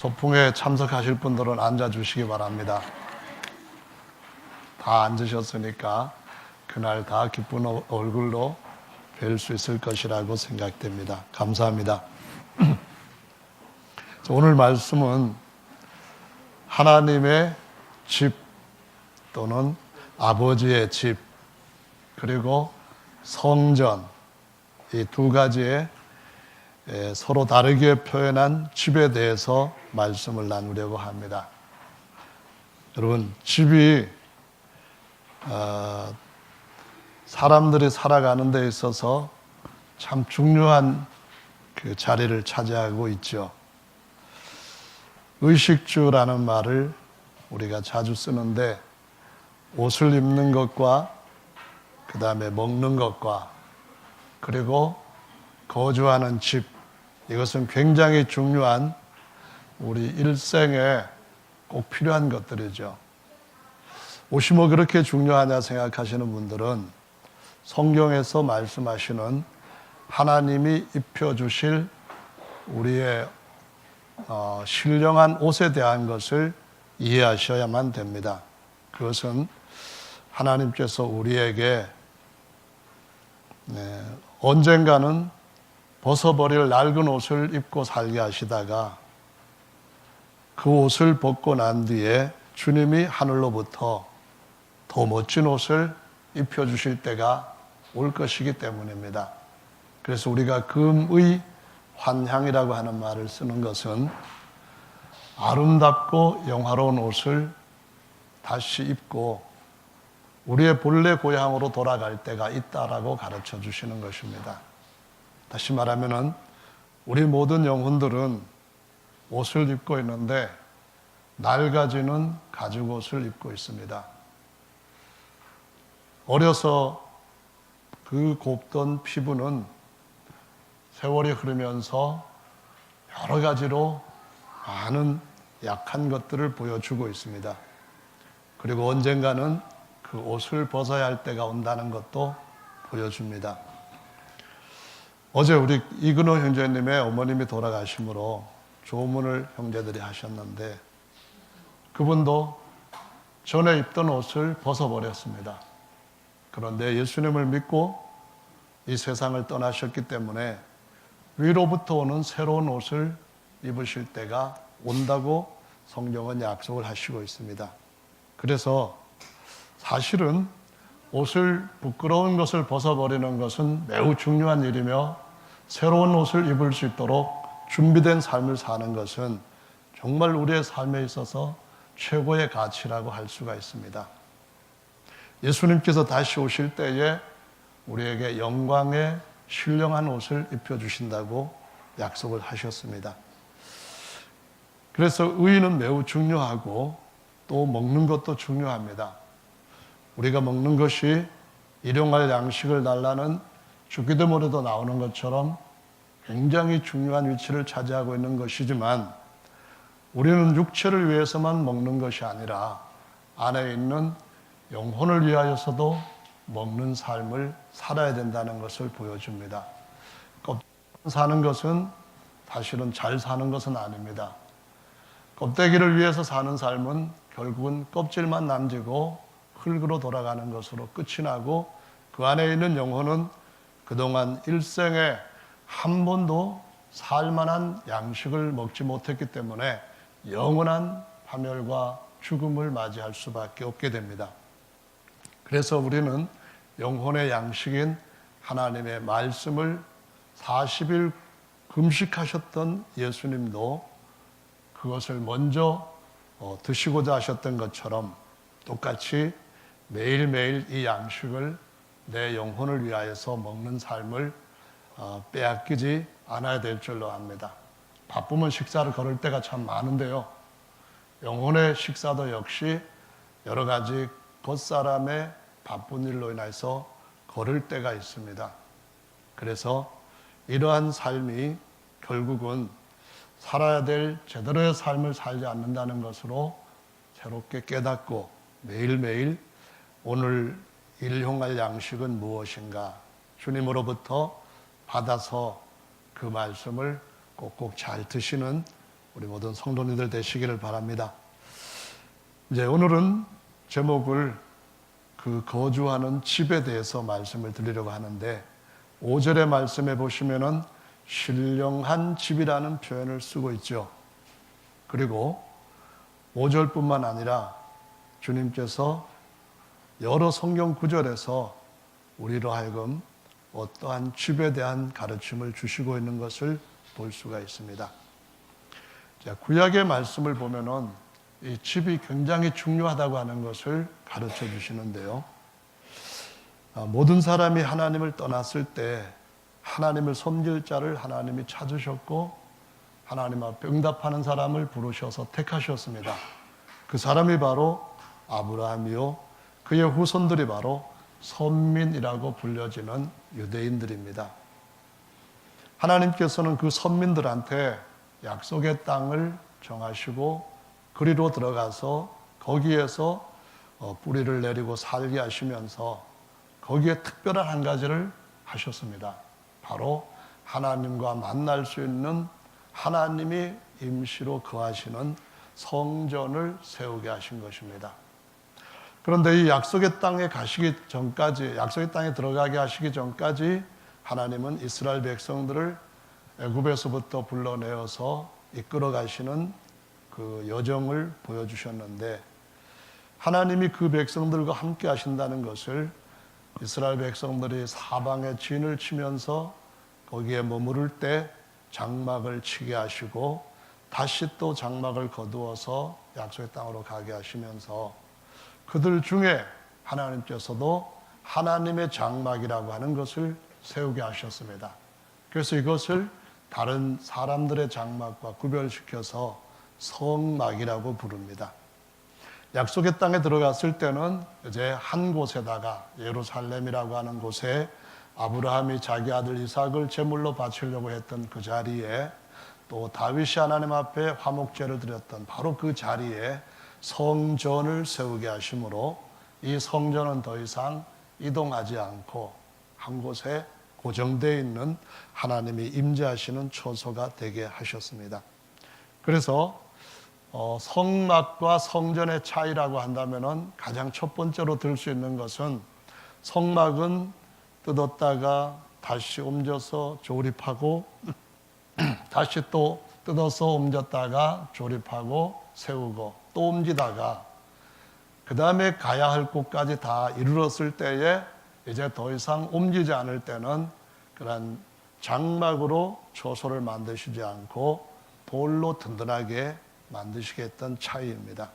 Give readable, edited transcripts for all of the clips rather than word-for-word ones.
소풍에 참석하실 분들은 앉아주시기 바랍니다. 다 앉으셨으니까 그날 다 기쁜 얼굴로 뵐 수 있을 것이라고 생각됩니다. 감사합니다. 오늘 말씀은 하나님의 집 또는 아버지의 집 그리고 성전, 이 두 가지의 서로 다르게 표현한 집에 대해서 말씀을 나누려고 합니다. 여러분, 집이 사람들이 살아가는 데 있어서 참 중요한 그 자리를 차지하고 있죠. 의식주라는 말을 우리가 자주 쓰는데 옷을 입는 것과 그 다음에 먹는 것과 그리고 거주하는 집, 이것은 굉장히 중요한 우리 일생에 꼭 필요한 것들이죠. 옷이 뭐 그렇게 중요하냐 생각하시는 분들은 성경에서 말씀하시는 하나님이 입혀주실 우리의 신령한 옷에 대한 것을 이해하셔야만 됩니다. 그것은 하나님께서 우리에게 언젠가는 벗어버릴 낡은 옷을 입고 살게 하시다가 그 옷을 벗고 난 뒤에 주님이 하늘로부터 더 멋진 옷을 입혀주실 때가 올 것이기 때문입니다. 그래서 우리가 금의 환향이라고 하는 말을 쓰는 것은 아름답고 영화로운 옷을 다시 입고 우리의 본래 고향으로 돌아갈 때가 있다라고 가르쳐 주시는 것입니다. 다시 말하면은 우리 모든 영혼들은 옷을 입고 있는데 낡아지는 가죽옷을 입고 있습니다. 어려서 그 곱던 피부는 세월이 흐르면서 여러 가지로 많은 약한 것들을 보여주고 있습니다. 그리고 언젠가는 그 옷을 벗어야 할 때가 온다는 것도 보여줍니다. 어제 우리 이근호 형제님의 어머님이 돌아가심으로 조문을 형제들이 하셨는데 그분도 전에 입던 옷을 벗어버렸습니다. 그런데 예수님을 믿고 이 세상을 떠나셨기 때문에 위로부터 오는 새로운 옷을 입으실 때가 온다고 성경은 약속을 하시고 있습니다. 그래서 사실은 옷을 부끄러운 것을 벗어버리는 것은 매우 중요한 일이며 새로운 옷을 입을 수 있도록 준비된 삶을 사는 것은 정말 우리의 삶에 있어서 최고의 가치라고 할 수가 있습니다. 예수님께서 다시 오실 때에 우리에게 영광의 신령한 옷을 입혀주신다고 약속을 하셨습니다. 그래서 의는 매우 중요하고 또 먹는 것도 중요합니다. 우리가 먹는 것이 일용할 양식을 달라는 주기도문에도 나오는 것처럼 굉장히 중요한 위치를 차지하고 있는 것이지만 우리는 육체를 위해서만 먹는 것이 아니라 안에 있는 영혼을 위하여서도 먹는 삶을 살아야 된다는 것을 보여줍니다. 껍데기 사는 것은 사실은 잘 사는 것은 아닙니다. 껍데기를 위해서 사는 삶은 결국은 껍질만 남지고 흙으로 돌아가는 것으로 끝이 나고 그 안에 있는 영혼은 그동안 일생에 한 번도 살만한 양식을 먹지 못했기 때문에 영원한 파멸과 죽음을 맞이할 수밖에 없게 됩니다. 그래서 우리는 영혼의 양식인 하나님의 말씀을 40일 금식하셨던 예수님도 그것을 먼저 드시고자 하셨던 것처럼 똑같이 매일매일 이 양식을 내 영혼을 위하여서 먹는 삶을 빼앗기지 않아야 될 줄로 압니다. 바쁘면 식사를 거를 때가 참 많은데요. 영혼의 식사도 역시 여러 가지 겉사람의 바쁜 일로 인해서 거를 때가 있습니다. 그래서 이러한 삶이 결국은 살아야 될 제대로의 삶을 살지 않는다는 것으로 새롭게 깨닫고 매일매일 오늘 일용할 양식은 무엇인가 주님으로부터 받아서 그 말씀을 꼭꼭 잘 드시는 우리 모든 성도님들 되시기를 바랍니다. 이제 오늘은 제목을 그 거주하는 집에 대해서 말씀을 드리려고 하는데 5절의 말씀에 보시면은 신령한 집이라는 표현을 쓰고 있죠. 그리고 5절뿐만 아니라 주님께서 여러 성경 구절에서 우리로 하여금 어떠한 집에 대한 가르침을 주시고 있는 것을 볼 수가 있습니다. 자, 구약의 말씀을 보면은 이 집이 굉장히 중요하다고 하는 것을 가르쳐 주시는데요. 모든 사람이 하나님을 떠났을 때 하나님을 섬길 자를 하나님이 찾으셨고 하나님 앞에 응답하는 사람을 부르셔서 택하셨습니다. 그 사람이 바로 아브라함이요, 그의 후손들이 바로 선민이라고 불려지는 유대인들입니다. 하나님께서는 그 선민들한테 약속의 땅을 정하시고 그리로 들어가서 거기에서 뿌리를 내리고 살게 하시면서 거기에 특별한 한 가지를 하셨습니다. 바로 하나님과 만날 수 있는 하나님이 임시로 거하시는 성전을 세우게 하신 것입니다. 그런데 이 약속의 땅에 가시기 전까지, 약속의 땅에 들어가게 하시기 전까지 하나님은 이스라엘 백성들을 애굽에서부터 불러내어서 이끌어 가시는 그 여정을 보여주셨는데 하나님이 그 백성들과 함께 하신다는 것을 이스라엘 백성들이 사방에 진을 치면서 거기에 머무를 때 장막을 치게 하시고 다시 또 장막을 거두어서 약속의 땅으로 가게 하시면서 그들 중에 하나님께서도 하나님의 장막이라고 하는 것을 세우게 하셨습니다. 그래서 이것을 다른 사람들의 장막과 구별시켜서 성막이라고 부릅니다. 약속의 땅에 들어갔을 때는 이제 한 곳에다가 예루살렘이라고 하는 곳에 아브라함이 자기 아들 이삭을 제물로 바치려고 했던 그 자리에 또 다윗이 하나님 앞에 화목제를 드렸던 바로 그 자리에 성전을 세우게 하심으로 이 성전은 더 이상 이동하지 않고 한 곳에 고정되어 있는 하나님이 임재하시는 처소가 되게 하셨습니다. 그래서 성막과 성전의 차이라고 한다면 가장 첫 번째로 들 수 있는 것은 성막은 뜯었다가 다시 옮겨서 조립하고 다시 또 뜯어서 옮겼다가 조립하고 세우고 또 옮기다가 그 다음에 가야 할 곳까지 다 이르렀을 때에 이제 더 이상 옮기지 않을 때는 그런 장막으로 처소를 만드시지 않고 돌로 든든하게 만드시겠다는 차이입니다.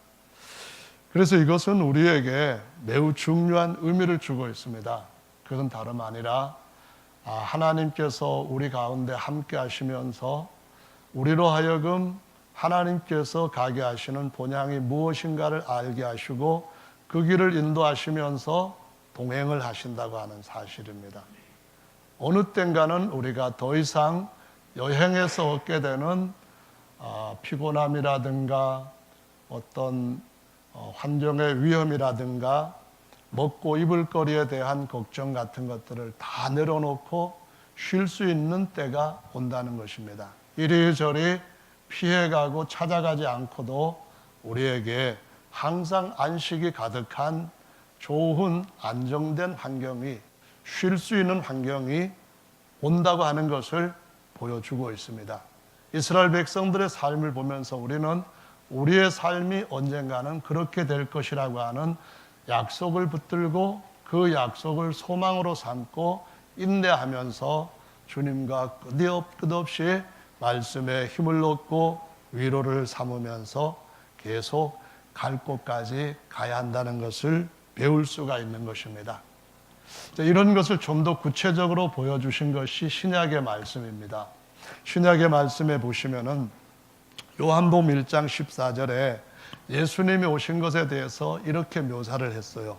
그래서 이것은 우리에게 매우 중요한 의미를 주고 있습니다. 그건 다름 아니라 하나님께서 우리 가운데 함께 하시면서 우리로 하여금 하나님께서 가게 하시는 본향이 무엇인가를 알게 하시고 그 길을 인도하시면서 동행을 하신다고 하는 사실입니다. 어느 땐가는 우리가 더 이상 여행에서 얻게 되는 피곤함이라든가 어떤 환경의 위험이라든가 먹고 입을 거리에 대한 걱정 같은 것들을 다 내려놓고 쉴 수 있는 때가 온다는 것입니다. 이리저리 피해가고 찾아가지 않고도 우리에게 항상 안식이 가득한 좋은 안정된 환경이 쉴 수 있는 환경이 온다고 하는 것을 보여주고 있습니다. 이스라엘 백성들의 삶을 보면서 우리는 우리의 삶이 언젠가는 그렇게 될 것이라고 하는 약속을 붙들고 그 약속을 소망으로 삼고 인내하면서 주님과 끝없이 말씀에 힘을 얻고 위로를 삼으면서 계속 갈 곳까지 가야 한다는 것을 배울 수가 있는 것입니다. 이런 것을 좀 더 구체적으로 보여주신 것이 신약의 말씀입니다. 신약의 말씀에 보시면은 요한복음 1장 14절에 예수님이 오신 것에 대해서 이렇게 묘사를 했어요.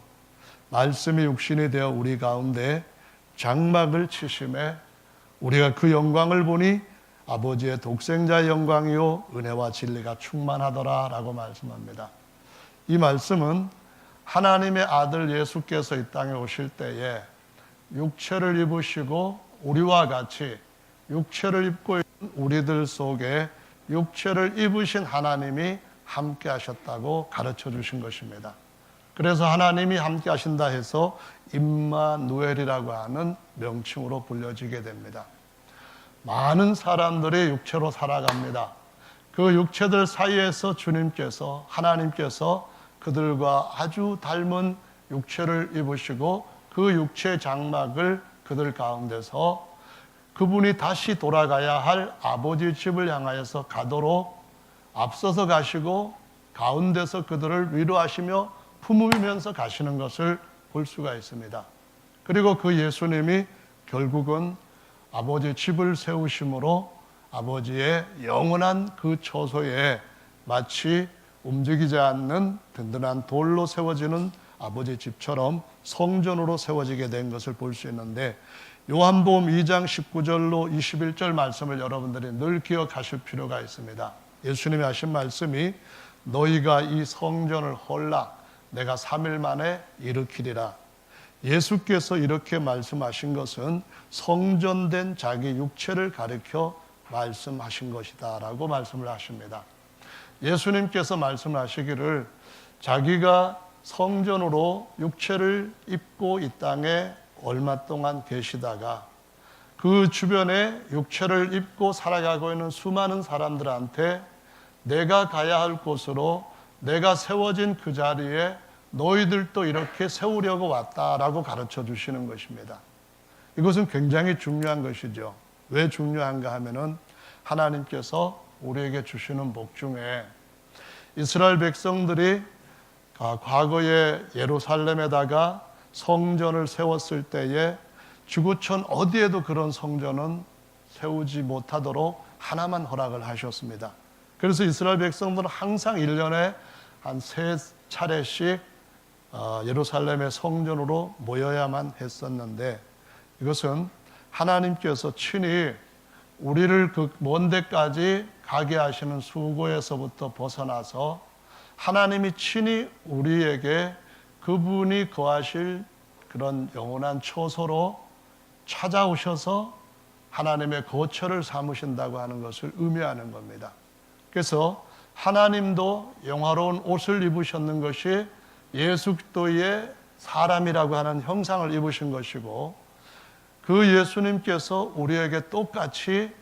말씀이 육신이 되어 우리 가운데 장막을 치심에 우리가 그 영광을 보니 아버지의 독생자의 영광이요 은혜와 진리가 충만하더라 라고 말씀합니다. 이 말씀은 하나님의 아들 예수께서 이 땅에 오실 때에 육체를 입으시고 우리와 같이 육체를 입고 있는 우리들 속에 육체를 입으신 하나님이 함께 하셨다고 가르쳐 주신 것입니다. 그래서 하나님이 함께 하신다 해서 임마누엘이라고 하는 명칭으로 불려지게 됩니다. 많은 사람들이 육체로 살아갑니다. 그 육체들 사이에서 주님께서, 하나님께서 그들과 아주 닮은 육체를 입으시고 그 육체의 장막을 그들 가운데서 그분이 다시 돌아가야 할 아버지 집을 향하여서 가도록 앞서서 가시고 가운데서 그들을 위로하시며 품으면서 가시는 것을 볼 수가 있습니다. 그리고 그 예수님이 결국은 아버지 집을 세우심으로 아버지의 영원한 그 처소에 마치 움직이지 않는 든든한 돌로 세워지는 아버지 집처럼 성전으로 세워지게 된 것을 볼 수 있는데, 요한복음 2장 19절로 21절 말씀을 여러분들이 늘 기억하실 필요가 있습니다. 예수님이 하신 말씀이 너희가 이 성전을 헐라 내가 3일 만에 일으키리라. 예수께서 이렇게 말씀하신 것은 성전된 자기 육체를 가리켜 말씀하신 것이다 라고 말씀을 하십니다. 예수님께서 말씀하시기를 자기가 성전으로 육체를 입고 이 땅에 얼마 동안 계시다가 그 주변에 육체를 입고 살아가고 있는 수많은 사람들한테 내가 가야 할 곳으로 내가 세워진 그 자리에 너희들도 이렇게 세우려고 왔다라고 가르쳐 주시는 것입니다. 이것은 굉장히 중요한 것이죠. 왜 중요한가 하면은 하나님께서 우리에게 주시는 복 중에 이스라엘 백성들이 과거에 예루살렘에다가 성전을 세웠을 때에 지구촌 어디에도 그런 성전은 세우지 못하도록 하나만 허락을 하셨습니다. 그래서 이스라엘 백성들은 항상 1년에 한 3차례씩 예루살렘의 성전으로 모여야만 했었는데, 이것은 하나님께서 친히 우리를 그 먼 데까지 가게 하시는 수고에서부터 벗어나서 하나님이 친히 우리에게 그분이 거하실 그런 영원한 처소로 찾아오셔서 하나님의 거처를 삼으신다고 하는 것을 의미하는 겁니다. 그래서 하나님도 영화로운 옷을 입으셨는 것이 예수 그리스도의 사람이라고 하는 형상을 입으신 것이고, 그 예수님께서 우리에게 똑같이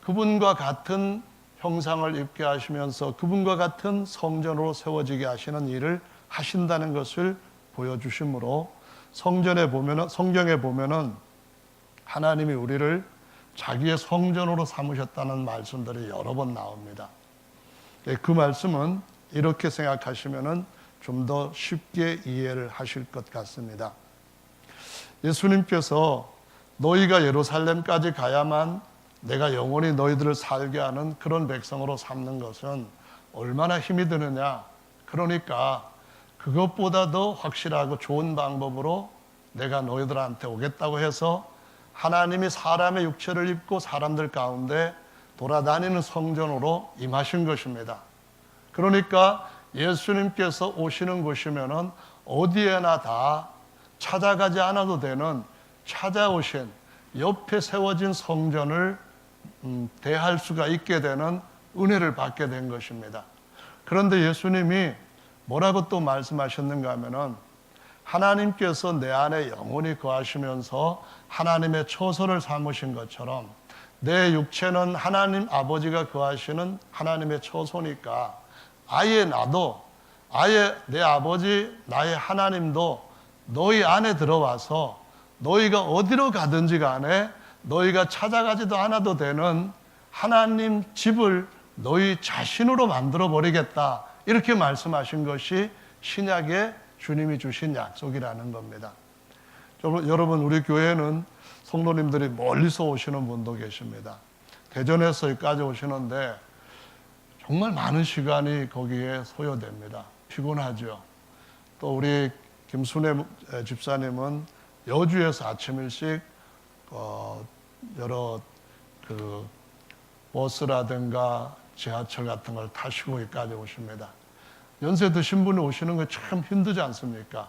그분과 같은 형상을 입게 하시면서 그분과 같은 성전으로 세워지게 하시는 일을 하신다는 것을 보여주시므로 성경에 보면은 하나님이 우리를 자기의 성전으로 삼으셨다는 말씀들이 여러 번 나옵니다. 그 말씀은 이렇게 생각하시면은 좀 더 쉽게 이해를 하실 것 같습니다. 예수님께서 너희가 예루살렘까지 가야만 내가 영원히 너희들을 살게 하는 그런 백성으로 삼는 것은 얼마나 힘이 드느냐. 그러니까 그것보다 더 확실하고 좋은 방법으로 내가 너희들한테 오겠다고 해서 하나님이 사람의 육체를 입고 사람들 가운데 돌아다니는 성전으로 임하신 것입니다. 그러니까 예수님께서 오시는 곳이면은 어디에나 다 찾아가지 않아도 되는 찾아오신 옆에 세워진 성전을 대할 수가 있게 되는 은혜를 받게 된 것입니다. 그런데 예수님이 뭐라고 또 말씀하셨는가 하면은 하나님께서 내 안에 영원히 거하시면서 하나님의 처소를 삼으신 것처럼 내 육체는 하나님 아버지가 거하시는 하나님의 처소니까 아예 내 아버지 나의 하나님도 너희 안에 들어와서 너희가 어디로 가든지 간에 너희가 찾아가지도 않아도 되는 하나님 집을 너희 자신으로 만들어 버리겠다, 이렇게 말씀하신 것이 신약에 주님이 주신 약속이라는 겁니다. 여러분, 우리 교회는 성도님들이 멀리서 오시는 분도 계십니다. 대전에서 여기까지 오시는데 정말 많은 시간이 거기에 소요됩니다. 피곤하죠. 또 우리 김순애 집사님은 여주에서 아침 일찍 여러 그 버스라든가 지하철 같은 걸 타시고 여기까지 오십니다. 연세 드신 분이 오시는 거 참 힘들지 않습니까?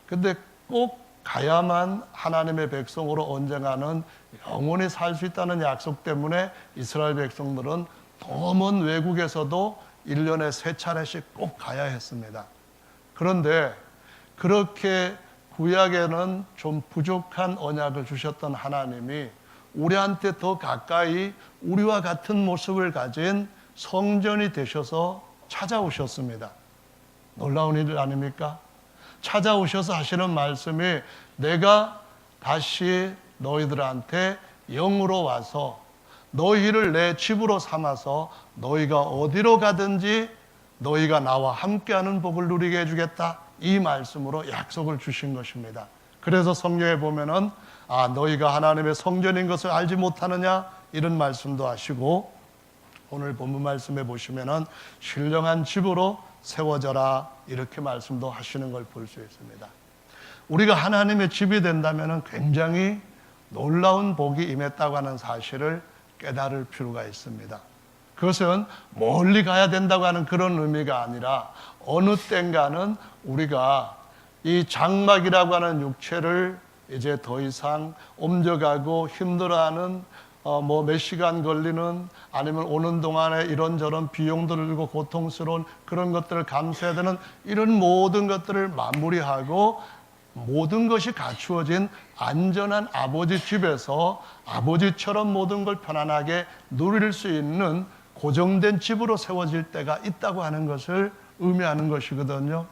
근데 꼭 가야만 하나님의 백성으로 언젠가는 영원히 살 수 있다는 약속 때문에 이스라엘 백성들은 더 먼 외국에서도 1년에 3차례씩 꼭 가야 했습니다. 그런데 그렇게 구약에는 좀 부족한 언약을 주셨던 하나님이 우리한테 더 가까이 우리와 같은 모습을 가진 성전이 되셔서 찾아오셨습니다. 놀라운 일 아닙니까? 찾아오셔서 하시는 말씀이 내가 다시 너희들한테 영으로 와서 너희를 내 집으로 삼아서 너희가 어디로 가든지 너희가 나와 함께하는 복을 누리게 해주겠다. 이 말씀으로 약속을 주신 것입니다. 그래서 성경에 보면은 너희가 하나님의 성전인 것을 알지 못하느냐 이런 말씀도 하시고 오늘 본문 말씀에 보시면은 신령한 집으로 세워져라 이렇게 말씀도 하시는 걸 볼 수 있습니다. 우리가 하나님의 집이 된다면은 굉장히 놀라운 복이 임했다고 하는 사실을 깨달을 필요가 있습니다. 그것은 멀리 가야 된다고 하는 그런 의미가 아니라 어느 땐가는 우리가 이 장막이라고 하는 육체를 이제 더 이상 옮겨가고 힘들어하는 몇 시간 걸리는 아니면 오는 동안에 이런저런 비용들을 들고 고통스러운 그런 것들을 감수해야 되는 이런 모든 것들을 마무리하고 모든 것이 갖추어진 안전한 아버지 집에서 아버지처럼 모든 걸 편안하게 누릴 수 있는 고정된 집으로 세워질 때가 있다고 하는 것을 의미하는 것이거든요.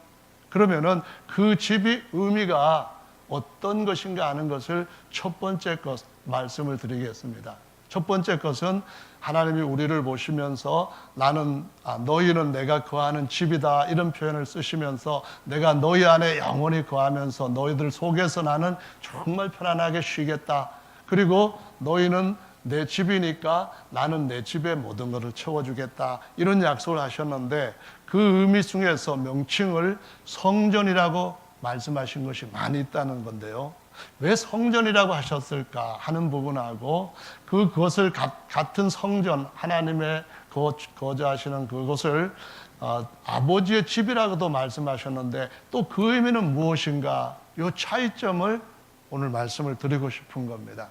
그러면은 그 집이 의미가 어떤 것인가 하는 것을 첫 번째 것 말씀을 드리겠습니다. 첫 번째 것은 하나님이 우리를 보시면서 너희는 내가 거하는 집이다 이런 표현을 쓰시면서 내가 너희 안에 영원히 거하면서 너희들 속에서 나는 정말 편안하게 쉬겠다. 그리고 너희는 내 집이니까 나는 내 집에 모든 것을 채워주겠다. 이런 약속을 하셨는데 그 의미 중에서 명칭을 성전이라고 말씀하신 것이 많이 있다는 건데요. 왜 성전이라고 하셨을까 하는 부분하고 그것을 같은 성전 하나님의 거주하시는 그것을 아버지의 집이라고도 말씀하셨는데 또 그 의미는 무엇인가 이 차이점을 오늘 말씀을 드리고 싶은 겁니다.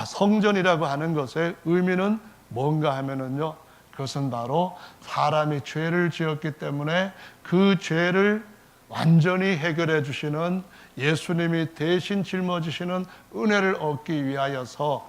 성전이라고 하는 것의 의미는 뭔가 하면은요, 그것은 바로 사람이 죄를 지었기 때문에 그 죄를 완전히 해결해 주시는 예수님이 대신 짊어지시는 은혜를 얻기 위하여서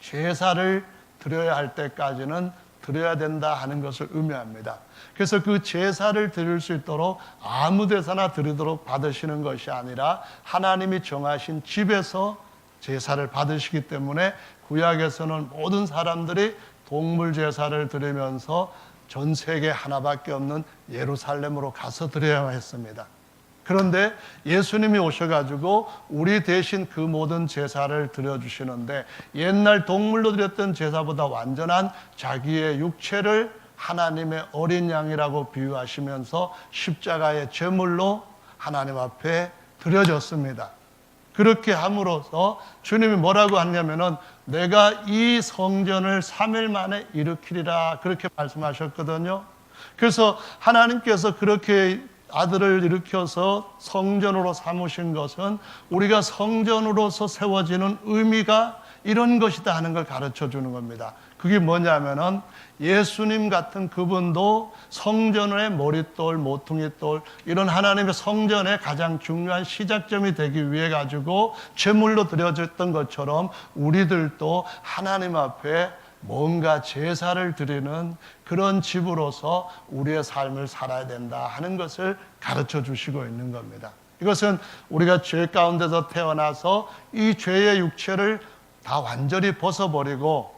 제사를 드려야 할 때까지는 드려야 된다 하는 것을 의미합니다. 그래서 그 제사를 드릴 수 있도록 아무 데서나 드리도록 받으시는 것이 아니라 하나님이 정하신 집에서 제사를 받으시기 때문에 구약에서는 모든 사람들이 동물 제사를 드리면서 전 세계 하나밖에 없는 예루살렘으로 가서 드려야 했습니다. 그런데 예수님이 오셔가지고 우리 대신 그 모든 제사를 드려주시는데 옛날 동물로 드렸던 제사보다 완전한 자기의 육체를 하나님의 어린 양이라고 비유하시면서 십자가의 제물로 하나님 앞에 드려졌습니다. 그렇게 함으로써 주님이 뭐라고 하냐면은 내가 이 성전을 3일 만에 일으키리라 그렇게 말씀하셨거든요. 그래서 하나님께서 그렇게 아들을 일으켜서 성전으로 삼으신 것은 우리가 성전으로서 세워지는 의미가 이런 것이다 하는 걸 가르쳐 주는 겁니다. 그게 뭐냐면은 예수님 같은 그분도 성전의 머릿돌, 모퉁이돌 이런 하나님의 성전의 가장 중요한 시작점이 되기 위해 가지고 제물로 드려졌던 것처럼 우리들도 하나님 앞에 뭔가 제사를 드리는 그런 집으로서 우리의 삶을 살아야 된다 하는 것을 가르쳐 주시고 있는 겁니다. 이것은 우리가 죄 가운데서 태어나서 이 죄의 육체를 다 완전히 벗어버리고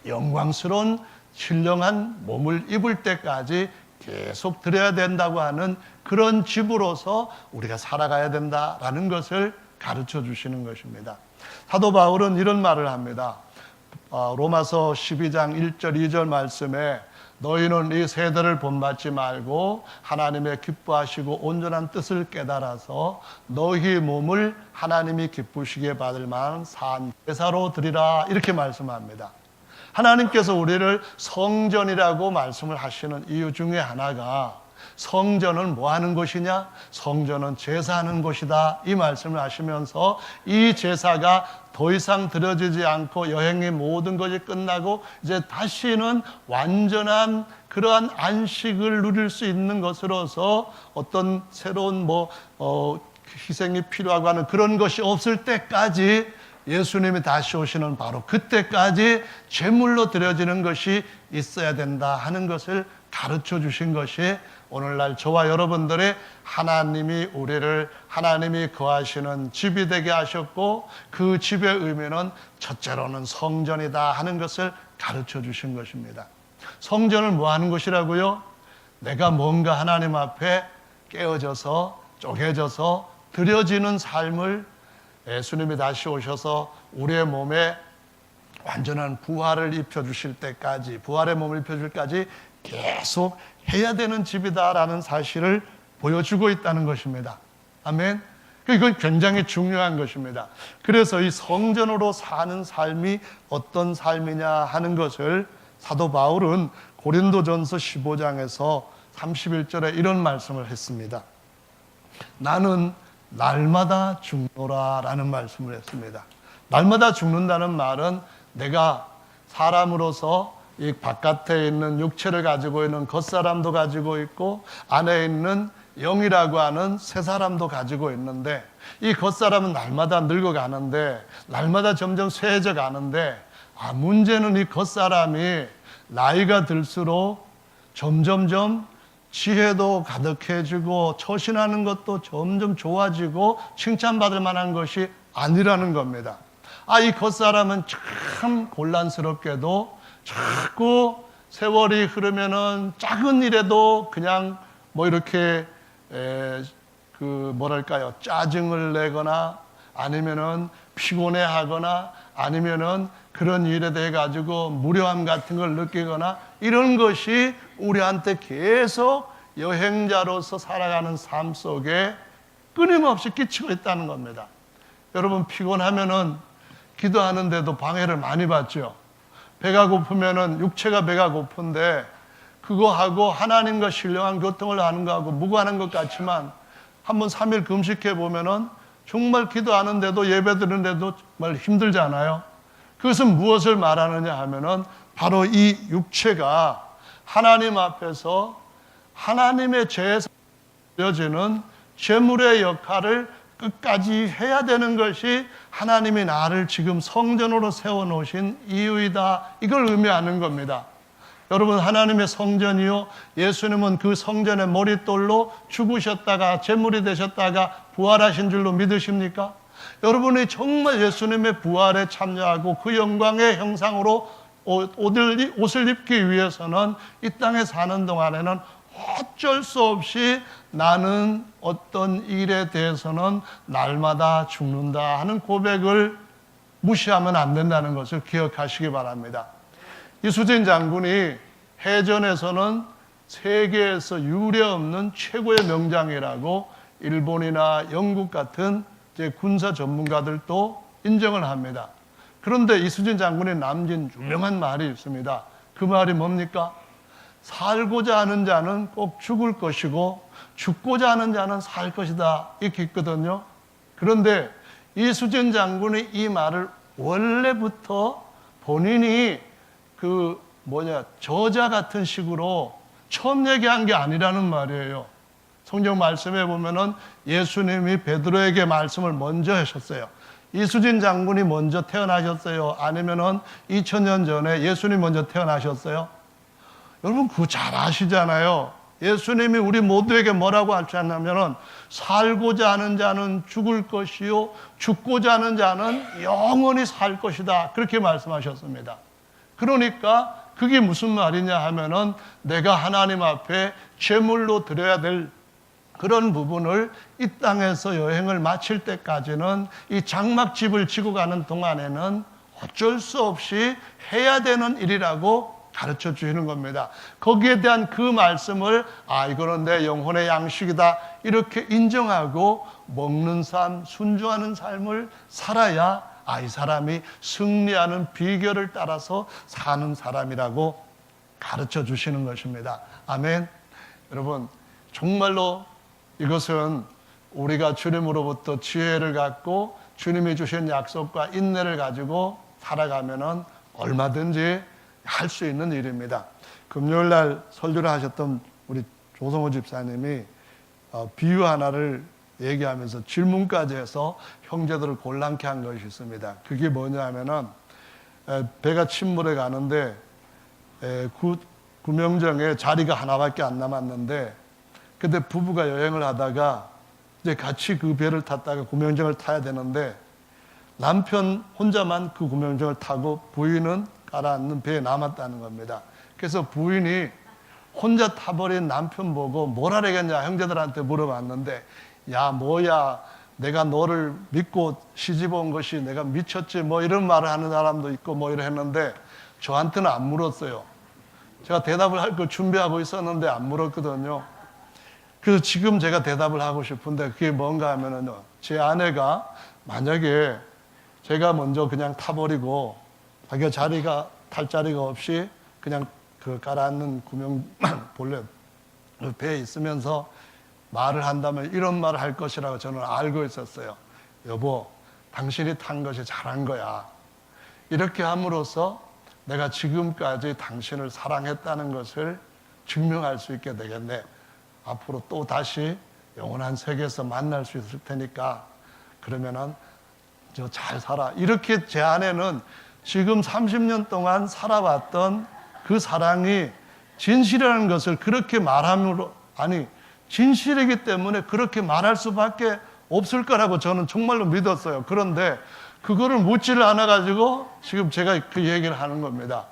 영광스러운 신령한 몸을 입을 때까지 계속 드려야 된다고 하는 그런 집으로서 우리가 살아가야 된다라는 것을 가르쳐 주시는 것입니다. 사도 바울은 이런 말을 합니다. 로마서 12장 1절 2절 말씀에 너희는 이 세대를 본받지 말고 하나님의 기뻐하시고 온전한 뜻을 깨달아서 너희 몸을 하나님이 기쁘시게 받을 만한 산 제사로 드리라 이렇게 말씀합니다. 하나님께서 우리를 성전이라고 말씀을 하시는 이유 중에 하나가 성전은 뭐 하는 곳이냐? 성전은 제사하는 곳이다. 이 말씀을 하시면서 이 제사가 더 이상 드려지지 않고 여행의 모든 것이 끝나고 이제 다시는 완전한 그러한 안식을 누릴 수 있는 것으로서 어떤 새로운 희생이 필요하고 하는 그런 것이 없을 때까지 예수님이 다시 오시는 바로 그때까지 제물로 드려지는 것이 있어야 된다 하는 것을 가르쳐 주신 것이 오늘날 저와 여러분들의 하나님이 거하시는 집이 되게 하셨고 그 집의 의미는 첫째로는 성전이다 하는 것을 가르쳐 주신 것입니다. 성전을 뭐 하는 것이라고요? 내가 뭔가 하나님 앞에 깨어져서 쪼개져서 드려지는 삶을 예수님이 다시 오셔서 우리의 몸에 완전한 부활을 입혀주실 때까지, 부활의 몸을 입혀줄 때까지 계속 해야 되는 집이다라는 사실을 보여주고 있다는 것입니다. 아멘. 이건 굉장히 중요한 것입니다. 그래서 이 성전으로 사는 삶이 어떤 삶이냐 하는 것을 사도 바울은 고린도전서 15장에서 31절에 이런 말씀을 했습니다. 나는 날마다 죽노라 라는 말씀을 했습니다. 날마다 죽는다는 말은 내가 사람으로서 이 바깥에 있는 육체를 가지고 있는 겉사람도 가지고 있고 안에 있는 영이라고 하는 새 사람도 가지고 있는데 이 겉사람은 날마다 늙어가는데 날마다 점점 쇠해져 가는데 문제는 이 겉사람이 나이가 들수록 점점점 지혜도 가득해지고 처신하는 것도 점점 좋아지고 칭찬받을 만한 것이 아니라는 겁니다. 이 겉사람은 참 곤란스럽게도 자꾸 세월이 흐르면은 작은 일에도 그냥 이렇게 짜증을 내거나 아니면은 피곤해 하거나 아니면은 그런 일에 대해 가지고 무료함 같은 걸 느끼거나 이런 것이 우리한테 계속 여행자로서 살아가는 삶 속에 끊임없이 끼치고 있다는 겁니다. 여러분 피곤하면은 기도하는데도 방해를 많이 받죠. 배가 고프면은 육체가 배가 고픈데 그거 하고 하나님과 신령한 교통을 하는 거하고 무관한 것 같지만 한번 3일 금식해 보면은 정말 기도하는데도 예배 드리는데도 정말 힘들잖아요. 그것은 무엇을 말하느냐 하면은 바로 이 육체가 하나님 앞에서 하나님의 제사에 드려지는 제물의 역할을 끝까지 해야 되는 것이 하나님이 나를 지금 성전으로 세워놓으신 이유이다. 이걸 의미하는 겁니다. 여러분 하나님의 성전이요 예수님은 그 성전의 머릿돌로 죽으셨다가 제물이 되셨다가 부활하신 줄로 믿으십니까? 여러분이 정말 예수님의 부활에 참여하고 그 영광의 형상으로 옷을 입기 위해서는 이 땅에 사는 동안에는 어쩔 수 없이 나는 어떤 일에 대해서는 날마다 죽는다 하는 고백을 무시하면 안 된다는 것을 기억하시기 바랍니다. 이수진 장군이 해전에서는 세계에서 유례없는 최고의 명장이라고 일본이나 영국 같은 군사 전문가들도 인정을 합니다. 그런데 이수진 장군이 남긴 유명한 말이 있습니다. 그 말이 뭡니까? 살고자 하는 자는 꼭 죽을 것이고 죽고자 하는 자는 살 것이다. 이렇게 있거든요. 그런데 이수진 장군이 이 말을 원래부터 본인이 저자 같은 식으로 처음 얘기한 게 아니라는 말이에요. 성경 말씀에 보면은 예수님이 베드로에게 말씀을 먼저 하셨어요. 이수진 장군이 먼저 태어나셨어요? 아니면은 2000년 전에 예수님 먼저 태어나셨어요? 여러분 그거 잘 아시잖아요. 예수님이 우리 모두에게 뭐라고 하셨냐면은 살고자 하는 자는 죽을 것이요 죽고자 하는 자는 영원히 살 것이다. 그렇게 말씀하셨습니다. 그러니까 그게 무슨 말이냐 하면은 내가 하나님 앞에 제물로 드려야 될 그런 부분을 이 땅에서 여행을 마칠 때까지는 이 장막집을 지고 가는 동안에는 어쩔 수 없이 해야 되는 일이라고 가르쳐 주시는 겁니다. 거기에 대한 그 말씀을 이거는 내 영혼의 양식이다 이렇게 인정하고 먹는 삶, 순종하는 삶을 살아야 이 사람이 승리하는 비결을 따라서 사는 사람이라고 가르쳐 주시는 것입니다. 아멘. 여러분 정말로 이것은 우리가 주님으로부터 지혜를 갖고 주님이 주신 약속과 인내를 가지고 살아가면은 얼마든지 할 수 있는 일입니다. 금요일 날 설교를 하셨던 우리 조성호 집사님이 비유 하나를 얘기하면서 질문까지 해서 형제들을 곤란케 한 것이 있습니다. 그게 뭐냐면은 배가 침몰해 가는데 구명정에 자리가 하나밖에 안 남았는데, 그때 부부가 여행을 하다가 이제 같이 그 배를 탔다가 구명정을 타야 되는데 남편 혼자만 그 구명정을 타고 부인은 가라앉는 배에 남았다는 겁니다. 그래서 부인이 혼자 타버린 남편 보고 뭘 하려겠냐 형제들한테 물어봤는데, 야 뭐야 내가 너를 믿고 시집 온 것이 내가 미쳤지 뭐 이런 말을 하는 사람도 있고 뭐 이랬는데 저한테는 안 물었어요. 제가 대답을 할 걸 준비하고 있었는데 안 물었거든요. 그래서 지금 제가 대답을 하고 싶은데 그게 뭔가 하면은요, 제 아내가 만약에 제가 먼저 그냥 타버리고 자기가 자리가 탈 자리가 없이 그냥 그 가라앉는 구명 본래 배에 있으면서 말을 한다면 이런 말을 할 것이라고 저는 알고 있었어요. 여보, 당신이 탄 것이 잘한 거야. 이렇게 함으로써 내가 지금까지 당신을 사랑했다는 것을 증명할 수 있게 되겠네. 앞으로 또 다시 영원한 세계에서 만날 수 있을 테니까 그러면은 저 잘 살아. 이렇게 제 아내는 지금 30년 동안 살아왔던 그 사랑이 진실이라는 것을 그렇게 말함으로, 아니 진실이기 때문에 그렇게 말할 수밖에 없을 거라고 저는 정말로 믿었어요. 그런데 그거를 묻지를 않아가지고 지금 제가 그 얘기를 하는 겁니다.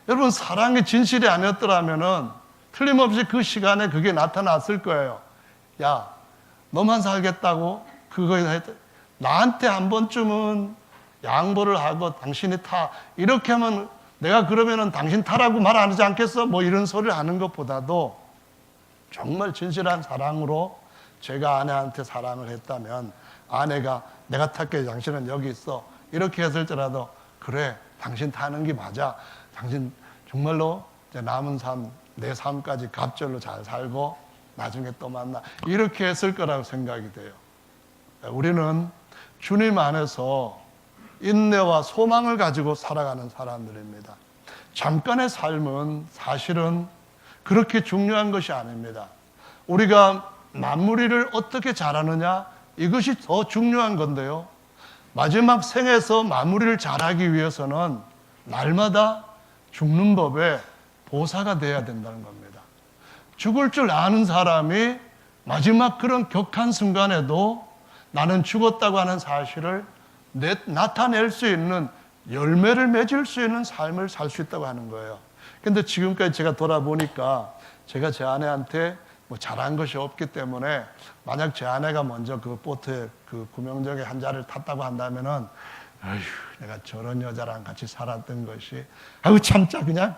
여러분, 사랑이 진실이 아니었더라면은 틀림없이 그 시간에 그게 나타났을 거예요. 야, 너만 살겠다고 그거에 나한테 한 번쯤은 양보를 하고 당신이 타. 이렇게 하면 내가 그러면은 당신 타라고 말 안 하지 않겠어? 뭐 이런 소리를 하는 것보다도 정말 진실한 사랑으로 제가 아내한테 사랑을 했다면 아내가 내가 탈게 당신은 여기 있어. 이렇게 했을지라도 그래, 당신 타는 게 맞아. 당신 정말로 이제 남은 삶, 내 삶까지 갑절로 잘 살고 나중에 또 만나. 이렇게 했을 거라고 생각이 돼요. 우리는 주님 안에서 인내와 소망을 가지고 살아가는 사람들입니다. 잠깐의 삶은 사실은 그렇게 중요한 것이 아닙니다. 우리가 마무리를 어떻게 잘하느냐, 이것이 더 중요한 건데요. 마지막 생에서 마무리를 잘하기 위해서는 날마다 죽는 법에 보사가 돼야 된다는 겁니다. 죽을 줄 아는 사람이 마지막 그런 격한 순간에도 나는 죽었다고 하는 사실을 나타낼 수 있는, 열매를 맺을 수 있는 삶을 살 수 있다고 하는 거예요. 근데 지금까지 제가 돌아보니까 제가 제 아내한테 뭐 잘한 것이 없기 때문에 만약 제 아내가 먼저 그 보트에 그 구명정에 한 자리를 탔다고 한다면은 아휴, 내가 저런 여자랑 같이 살았던 것이 아유 참자 그냥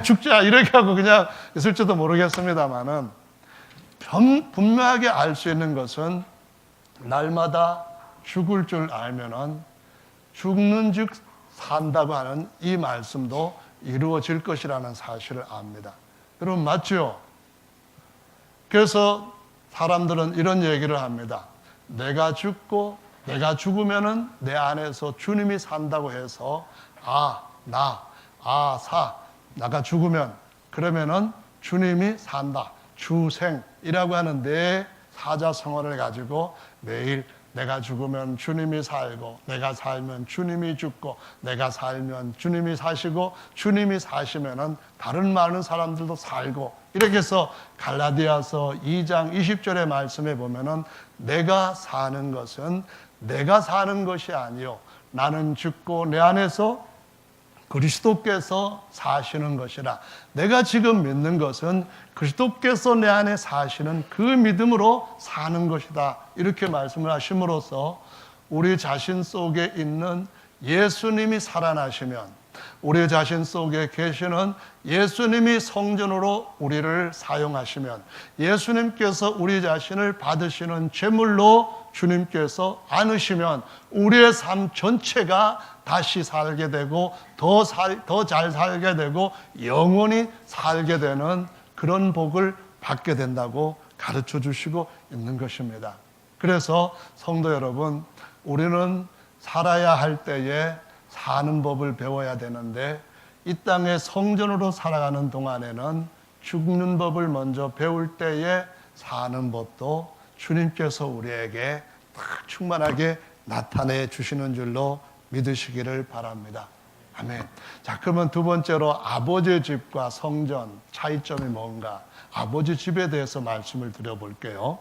죽자 이렇게 하고 그냥 있을지도 모르겠습니다만은 분명하게 알 수 있는 것은 날마다 죽을 줄 알면은 죽는 즉 산다고 하는 이 말씀도 이루어질 것이라는 사실을 압니다. 여러분 맞죠? 그래서 사람들은 이런 얘기를 합니다. 내가 죽고 내가 죽으면은 내 안에서 주님이 산다고 해서 나가 죽으면 그러면은 주님이 산다. 주생이라고 하는 내 사자성어를 가지고 매일 내가 죽으면 주님이 살고 내가 살면 주님이 죽고 내가 살면 주님이 사시고 주님이 사시면은 다른 많은 사람들도 살고 이렇게 해서 갈라디아서 2장 20절의 말씀에 보면은 내가 사는 것은 내가 사는 것이 아니요 나는 죽고 내 안에서 그리스도께서 사시는 것이라. 내가 지금 믿는 것은 그리스도께서 내 안에 사시는 그 믿음으로 사는 것이다. 이렇게 말씀을 하심으로써 우리 자신 속에 있는 예수님이 살아나시면 우리 자신 속에 계시는 예수님이 성전으로 우리를 사용하시면 예수님께서 우리 자신을 받으시는 제물로 주님께서 안으시면 우리의 삶 전체가 다시 살게 되고 더 잘 살게 되고 영원히 살게 되는 그런 복을 받게 된다고 가르쳐 주시고 있는 것입니다. 그래서 성도 여러분, 우리는 살아야 할 때에 사는 법을 배워야 되는데 이 땅에 성전으로 살아가는 동안에는 죽는 법을 먼저 배울 때에 사는 법도 주님께서 우리에게 딱 충만하게 나타내 주시는 줄로 믿으시기를 바랍니다. 아멘. 자, 그러면 두 번째로 아버지의 집과 성전 차이점이 뭔가? 아버지 집에 대해서 말씀을 드려볼게요.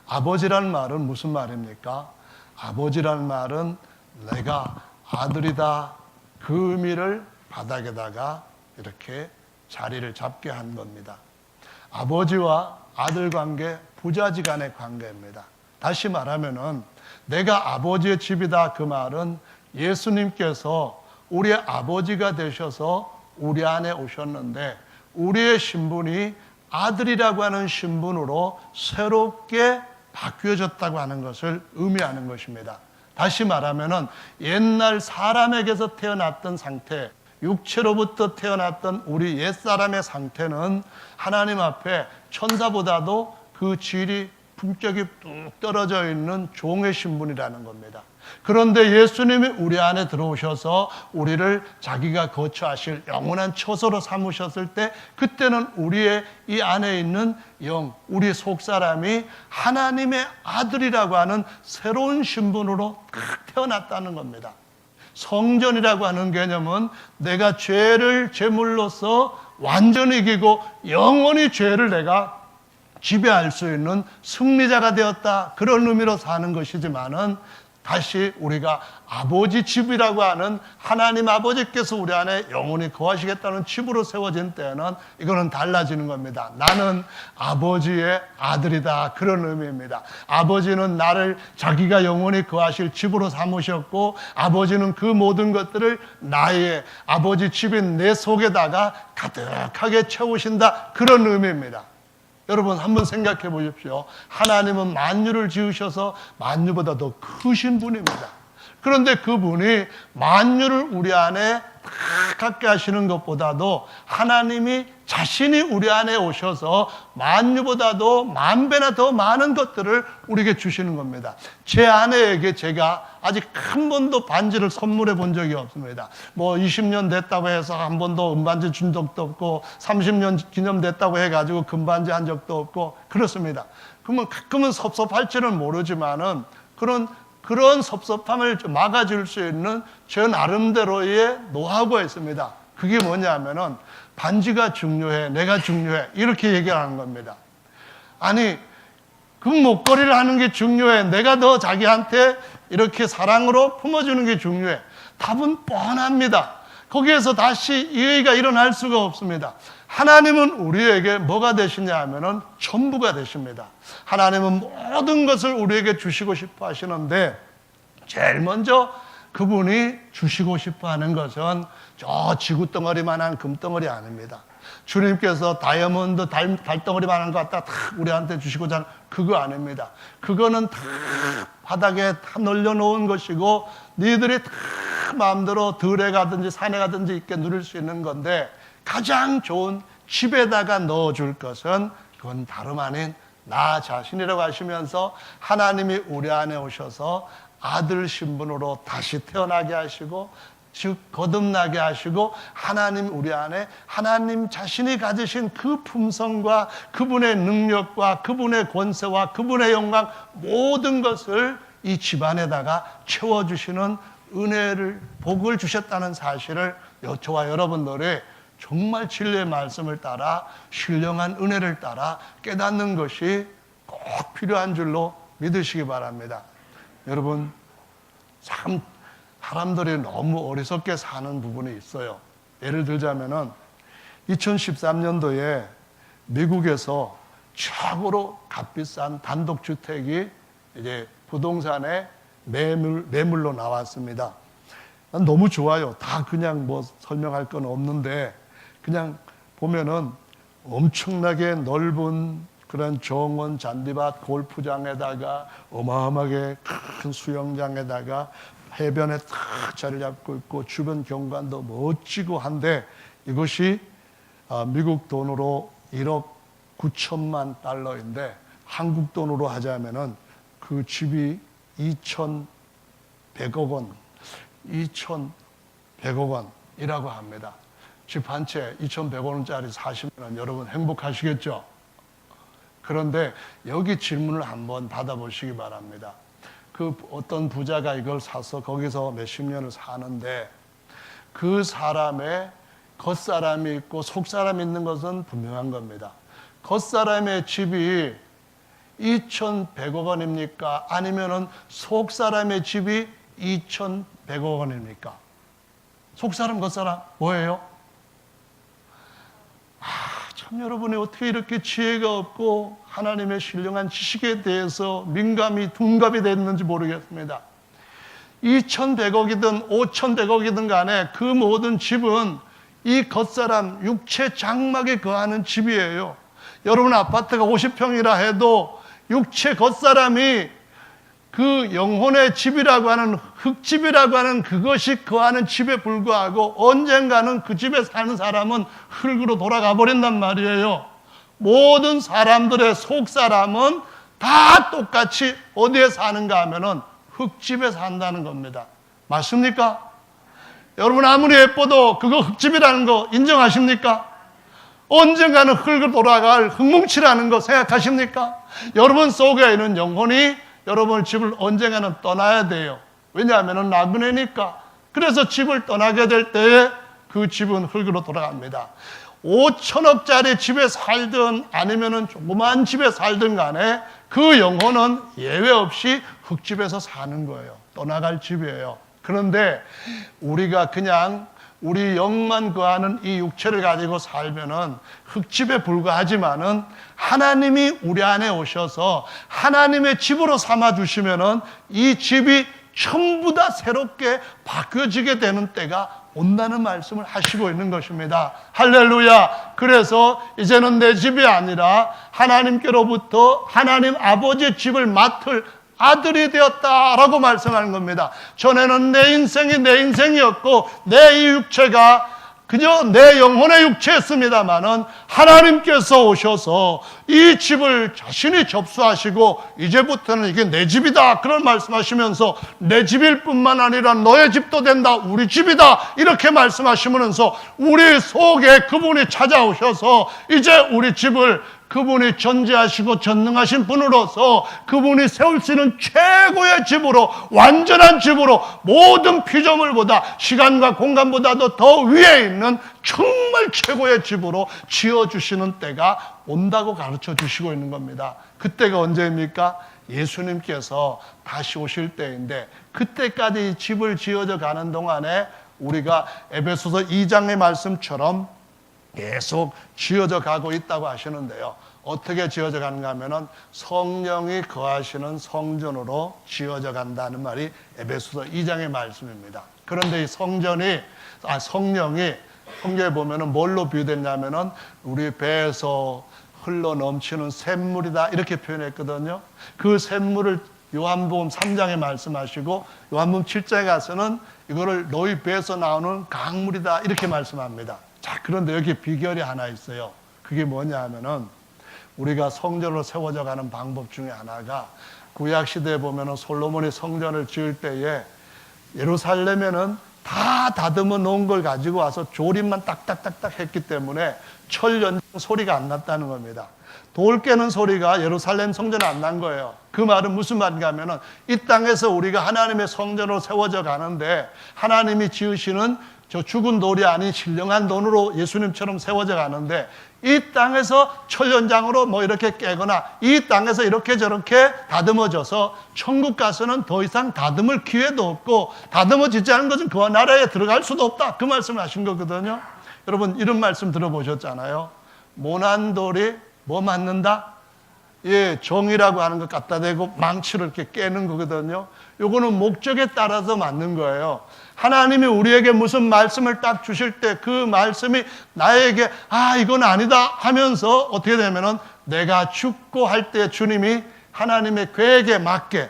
아버지라는 말은 무슨 말입니까? 아버지라는 말은 내가 아들이다, 그 의미를 바닥에다가 이렇게 자리를 잡게 한 겁니다. 아버지와 아들 관계, 부자지간의 관계입니다. 다시 말하면은 내가 아버지의 집이다, 그 말은 예수님께서 우리의 아버지가 되셔서 우리 안에 오셨는데 우리의 신분이 아들이라고 하는 신분으로 새롭게 바뀌어졌다고 하는 것을 의미하는 것입니다. 다시 말하면은 옛날 사람에게서 태어났던 상태, 육체로부터 태어났던 우리 옛사람의 상태는 하나님 앞에 천사보다도 그 질이 품격이 뚝 떨어져 있는 종의 신분이라는 겁니다. 그런데 예수님이 우리 안에 들어오셔서 우리를 자기가 거처하실 영원한 처소로 삼으셨을 때 그때는 우리의 이 안에 있는 영, 우리 속사람이 하나님의 아들이라고 하는 새로운 신분으로 딱 태어났다는 겁니다. 성전이라고 하는 개념은 내가 죄를 제물로서 완전히 이기고 영원히 죄를 내가 지배할 수 있는 승리자가 되었다, 그런 의미로 사는 것이지만은 다시 우리가 아버지 집이라고 하는 하나님 아버지께서 우리 안에 영원히 거하시겠다는 집으로 세워진 때는 이거는 달라지는 겁니다. 나는 아버지의 아들이다, 그런 의미입니다. 아버지는 나를 자기가 영원히 거하실 집으로 삼으셨고 아버지는 그 모든 것들을 나의 아버지 집인 내 속에다가 가득하게 채우신다, 그런 의미입니다. 여러분 한번 생각해 보십시오. 하나님은 만유를 지으셔서 만유보다 더 크신 분입니다. 그런데 그분이 만유를 우리 안에 다 갖게 하시는 것보다도 하나님이 자신이 우리 안에 오셔서 만유보다도 만 배나 더 많은 것들을 우리에게 주시는 겁니다. 제 아내에게 제가 아직 한 번도 반지를 선물해 본 적이 없습니다. 뭐 20년 됐다고 해서 한 번도 은반지 준 적도 없고 30년 기념됐다고 해가지고 금반지 한 적도 없고 그렇습니다. 그러면 가끔은 섭섭할지는 모르지만은 그런 섭섭함을 막아줄 수 있는 저 나름대로의 노하우가 있습니다. 그게 뭐냐면은 반지가 중요해, 내가 중요해, 이렇게 얘기하는 겁니다. 아니, 그 목걸이를 하는 게 중요해, 내가 더 자기한테 이렇게 사랑으로 품어주는 게 중요해. 답은 뻔합니다. 거기에서 다시 이의가 일어날 수가 없습니다. 하나님은 우리에게 뭐가 되시냐 하면은 전부가 되십니다. 하나님은 모든 것을 우리에게 주시고 싶어 하시는데 제일 먼저 그분이 주시고 싶어 하는 것은 저 지구덩어리만한 금덩어리 아닙니다. 주님께서 다이아몬드 달덩어리만한 거 갖다 다 우리한테 주시고자 하는 그거 아닙니다. 그거는 다 바닥에 다 널려놓은 것이고 너희들이 다 마음대로 들에 가든지 산에 가든지 있게 누릴 수 있는 건데 가장 좋은 집에다가 넣어줄 것은 그건 다름 아닌 나 자신이라고 하시면서 하나님이 우리 안에 오셔서 아들 신분으로 다시 태어나게 하시고 즉 거듭나게 하시고 하나님 우리 안에 하나님 자신이 가지신 그 품성과 그분의 능력과 그분의 권세와 그분의 영광 모든 것을 이 집안에다가 채워주시는 은혜를 복을 주셨다는 사실을 저와 여러분들이 정말 진리의 말씀을 따라 신령한 은혜를 따라 깨닫는 것이 꼭 필요한 줄로 믿으시기 바랍니다. 여러분 참 사람들이 너무 어리석게 사는 부분이 있어요. 예를 들자면은 2013년도에 미국에서 최고로 값비싼 단독주택이 이제 부동산의 매물로 나왔습니다. 난 너무 좋아요. 다 그냥 뭐 설명할 건 없는데 그냥 보면은 엄청나게 넓은 그런 정원 잔디밭 골프장에다가 어마어마하게 큰 수영장에다가 해변에 탁 자리 잡고 있고 주변 경관도 멋지고 한데 이것이 미국 돈으로 1억 9천만 달러인데 한국 돈으로 하자면은 그 집이 2,100억 원, 2,100억 원이라고 합니다. 집 한 채 2,100억 원짜리 사시면 여러분 행복하시겠죠? 그런데 여기 질문을 한번 받아보시기 바랍니다. 그 어떤 부자가 이걸 사서 거기서 몇십 년을 사는데 그 사람의 겉사람이 있고 속사람이 있는 것은 분명한 겁니다. 겉사람의 집이 2,100억 원입니까? 아니면은 속사람의 집이 2,100억 원입니까? 속사람, 겉사람 뭐예요? 참 여러분이 어떻게 이렇게 지혜가 없고 하나님의 신령한 지식에 대해서 민감이 둔갑이 됐는지 모르겠습니다. 2,100억이든 5,100억이든 간에 그 모든 집은 이 겉사람, 육체 장막에 거하는 집이에요. 여러분 아파트가 50평이라 해도 육체 겉사람이 그 영혼의 집이라고 하는 흙집이라고 하는 그것이 거하는 집에 불과하고 언젠가는 그 집에 사는 사람은 흙으로 돌아가 버린단 말이에요. 모든 사람들의 속사람은 다 똑같이 어디에 사는가 하면은 흙집에 산다는 겁니다. 맞습니까? 여러분 아무리 예뻐도 그거 흙집이라는 거 인정하십니까? 언젠가는 흙으로 돌아갈 흙뭉치라는 거 생각하십니까? 여러분 속에 있는 영혼이 여러분 집을 언젠가는 떠나야 돼요. 왜냐하면 나그네니까. 그래서 집을 떠나게 될 때에 그 집은 흙으로 돌아갑니다. 5천억짜리 집에 살든 아니면 조그만 집에 살든 간에 그 영혼은 예외 없이 흙집에서 사는 거예요. 떠나갈 집이에요. 그런데 우리가 그냥 우리 영만 거하는 이 육체를 가지고 살면은 흙집에 불과하지만은 하나님이 우리 안에 오셔서 하나님의 집으로 삼아 주시면은 이 집이 전부 다 새롭게 바뀌어지게 되는 때가 온다는 말씀을 하시고 있는 것입니다. 할렐루야. 그래서 이제는 내 집이 아니라 하나님께로부터 하나님 아버지의 집을 맡을 아들이 되었다라고 말씀하는 겁니다. 전에는 내 인생이 내 인생이었고 내 이 육체가 그저 내 영혼의 육체였습니다마는 하나님께서 오셔서 이 집을 자신이 접수하시고 이제부터는 이게 내 집이다 그런 말씀하시면서 내 집일 뿐만 아니라 너의 집도 된다 우리 집이다 이렇게 말씀하시면서 우리 속에 그분이 찾아오셔서 이제 우리 집을 그분이 전지하시고 전능하신 분으로서 그분이 세울 수 있는 최고의 집으로 완전한 집으로 모든 피조물보다 시간과 공간보다도 더 위에 있는 정말 최고의 집으로 지어주시는 때가 온다고 가르쳐 주시고 있는 겁니다. 그때가 언제입니까? 예수님께서 다시 오실 때인데 그때까지 집을 지어져 가는 동안에 우리가 에베소서 2장의 말씀처럼 계속 지어져 가고 있다고 하시는데요. 어떻게 지어져 가는가 하면은 성령이 거하시는 성전으로 지어져 간다는 말이 에베소서 2장의 말씀입니다. 그런데 이 성령이 성경에 보면은 뭘로 비유됐냐면은 우리 배에서 흘러 넘치는 샘물이다 이렇게 표현했거든요. 그 샘물을 요한복음 3장에 말씀하시고 요한복음 7장에 가서는 이거를 너희 배에서 나오는 강물이다 이렇게 말씀합니다. 자, 그런데 여기 비결이 하나 있어요. 그게 뭐냐 하면은 우리가 성전으로 세워져 가는 방법 중에 하나가 구약시대에 보면은 솔로몬이 성전을 지을 때에 예루살렘에는 다 다듬어 놓은 걸 가지고 와서 조립만 딱딱딱딱 했기 때문에 철 연장 소리가 안 났다는 겁니다. 돌 깨는 소리가 예루살렘 성전에 안 난 거예요. 그 말은 무슨 말인가 하면은 이 땅에서 우리가 하나님의 성전으로 세워져 가는데 하나님이 지으시는 저 죽은 돌이 아닌 신령한 돈으로 예수님처럼 세워져 가는데 이 땅에서 철연장으로 뭐 이렇게 깨거나 이 땅에서 이렇게 저렇게 다듬어져서 천국 가서는 더 이상 다듬을 기회도 없고 다듬어지지 않은 것은 그 나라에 들어갈 수도 없다. 그 말씀을 하신 거거든요. 여러분 이런 말씀 들어보셨잖아요. 모난 돌이 뭐 맞는다? 예, 종이라고 하는 것 갖다 대고 망치를 이렇게 깨는 거거든요. 요거는 목적에 따라서 맞는 거예요. 하나님이 우리에게 무슨 말씀을 딱 주실 때 그 말씀이 나에게 이건 아니다 하면서 어떻게 되면은 내가 죽고 할 때 주님이 하나님의 계획에 맞게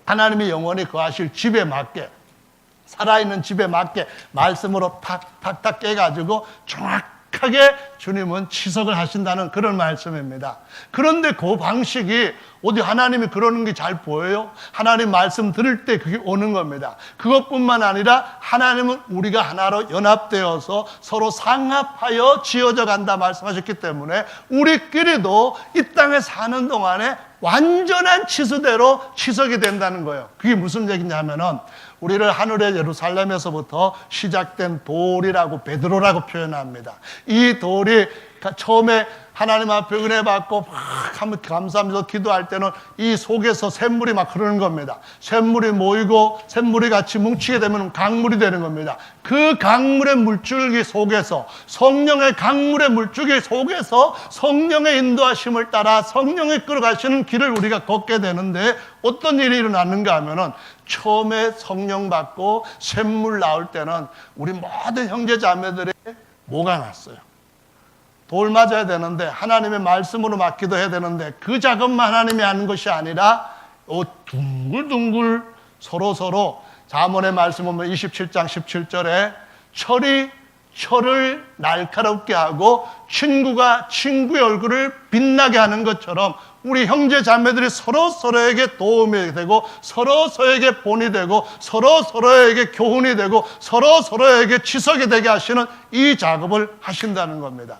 하나님이 영원히 거하실 집에 맞게 살아있는 집에 맞게 말씀으로 탁탁탁 깨가지고 정확하게 착하게 주님은 치석을 하신다는 그런 말씀입니다. 그런데 그 방식이 어디 하나님이 그러는 게 잘 보여요? 하나님 말씀 들을 때 그게 오는 겁니다. 그것뿐만 아니라 하나님은 우리가 하나로 연합되어서 서로 상합하여 지어져 간다 말씀하셨기 때문에 우리끼리도 이 땅에 사는 동안에 완전한 치수대로 치석이 된다는 거예요. 그게 무슨 얘기냐면은 우리를 하늘의 예루살렘에서부터 시작된 돌이라고 베드로라고 표현합니다. 이 돌이 처음에 하나님 앞에 은혜 받고 막 하면 감사하면서 기도할 때는 이 속에서 샘물이 막 흐르는 겁니다. 샘물이 모이고 샘물이 같이 뭉치게 되면 강물이 되는 겁니다. 그 강물의 물줄기 속에서 성령의 강물의 물줄기 속에서 성령의 인도하심을 따라 성령의 끌어가시는 길을 우리가 걷게 되는데 어떤 일이 일어났는가 하면은 처음에 성령 받고 샘물 나올 때는 우리 모든 형제 자매들의 뭐가 났어요? 돌 맞아야 되는데 하나님의 말씀으로 맞기도 해야 되는데 그 작업만 하나님이 하는 것이 아니라 둥글둥글 서로 잠언의 말씀 보면 27장 17절에 철이 철을 날카롭게 하고 친구가 친구의 얼굴을 빛나게 하는 것처럼 우리 형제 자매들이 서로에게 도움이 되고 서로에게 본이 되고 서로에게 교훈이 되고 서로에게 치석이 되게 하시는 이 작업을 하신다는 겁니다.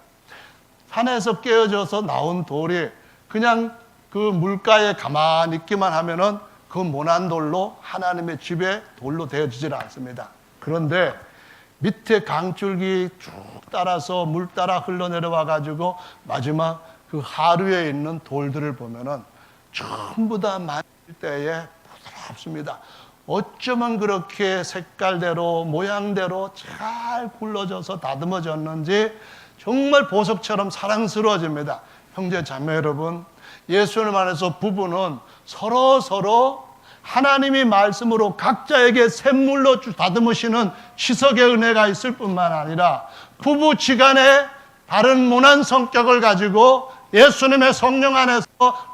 산에서 깨어져서 나온 돌이 그냥 그 물가에 가만히 있기만 하면은 그 모난 돌로 하나님의 집에 돌로 되어지질 않습니다. 그런데 밑에 강줄기 쭉 따라서 물 따라 흘러내려와 가지고 마지막 그 하류에 있는 돌들을 보면은 전부 다 만질 때에 부드럽습니다. 어쩌면 그렇게 색깔대로 모양대로 잘 굴러져서 다듬어졌는지 정말 보석처럼 사랑스러워집니다. 형제 자매 여러분, 예수님 안에서 부부는 서로 하나님이 말씀으로 각자에게 샘물로 다듬으시는 치석의 은혜가 있을 뿐만 아니라 부부지간에 다른 모난 성격을 가지고 예수님의 성령 안에서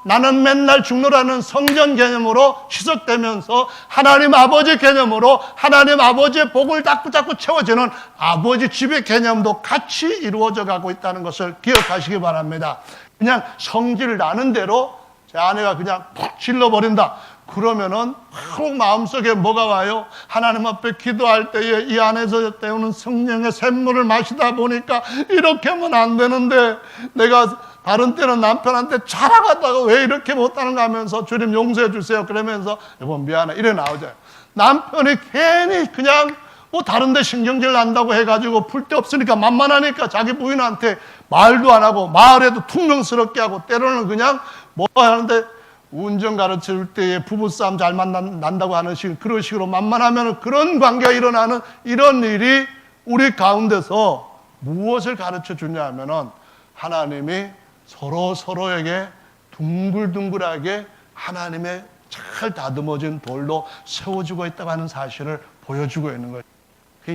나는 맨날 죽노라는 성전 개념으로 치석되면서 하나님 아버지 개념으로 하나님 아버지의 복을 자꾸 채워지는 아버지 집의 개념도 같이 이루어져 가고 있다는 것을 기억하시기 바랍니다. 그냥 성질 나는 대로 제 아내가 그냥 푹 질러버린다. 그러면은 바로 마음속에 뭐가 와요? 하나님 앞에 기도할 때에 이 안에서 때우는 성령의 샘물을 마시다 보니까 이렇게 하면 안 되는데 내가 다른 때는 남편한테 자랑하다가 왜 이렇게 못하는가 하면서 주님 용서해 주세요 그러면서 여보 미안해 이래 나오잖아요. 남편이 괜히 그냥 뭐 다른 데 신경질 난다고 해가지고 풀 데 없으니까 만만하니까 자기 부인한테 말도 안 하고 말에도 퉁명스럽게 하고 때로는 그냥 뭐 하는데 운전 가르칠 때에 부부싸움 잘 난다고 하는 그런 식으로 만만하면 그런 관계가 일어나는 이런 일이 우리 가운데서 무엇을 가르쳐 주냐 하면은 하나님이 서로에게 둥글둥글하게 하나님의 잘 다듬어진 돌로 세워주고 있다고 하는 사실을 보여주고 있는 거예요.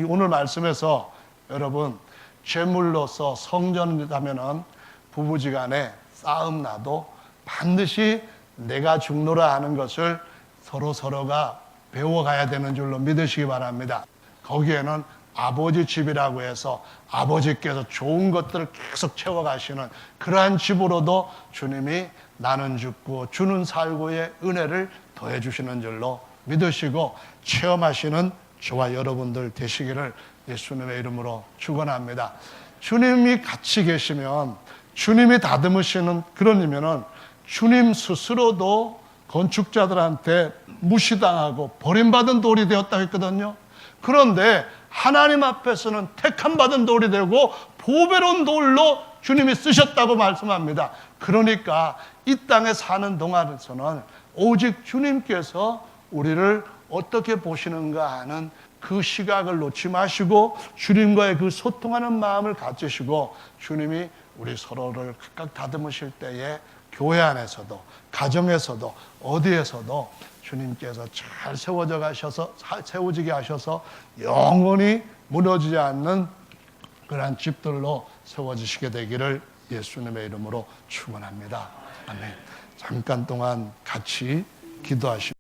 오늘 말씀에서 여러분 제물로서 성전이라면은 부부지간에 싸움 나도 반드시 내가 죽노라 하는 것을 서로가 배워가야 되는 줄로 믿으시기 바랍니다. 거기에는 아버지 집이라고 해서 아버지께서 좋은 것들을 계속 채워가시는 그러한 집으로도 주님이 나는 죽고 주는 살고의 은혜를 더해 주시는 줄로 믿으시고 체험하시는 저와 여러분들 되시기를 예수님의 이름으로 축원합니다. 주님이 같이 계시면 주님이 다듬으시는 그런 이면은 주님 스스로도 건축자들한테 무시당하고 버림받은 돌이 되었다고 했거든요. 그런데 하나님 앞에서는 택함받은 돌이 되고 보배로운 돌로 주님이 쓰셨다고 말씀합니다. 그러니까 이 땅에 사는 동안에서는 오직 주님께서 우리를 어떻게 보시는가 하는 그 시각을 놓지 마시고 주님과의 그 소통하는 마음을 가지시고 주님이 우리 서로를 각각 다듬으실 때에 교회 안에서도 가정에서도 어디에서도 주님께서 잘 세워지게 하셔서 영원히 무너지지 않는 그러한 집들로 세워지시게 되기를 예수님의 이름으로 축원합니다. 아멘. 잠깐 동안 같이 기도하시고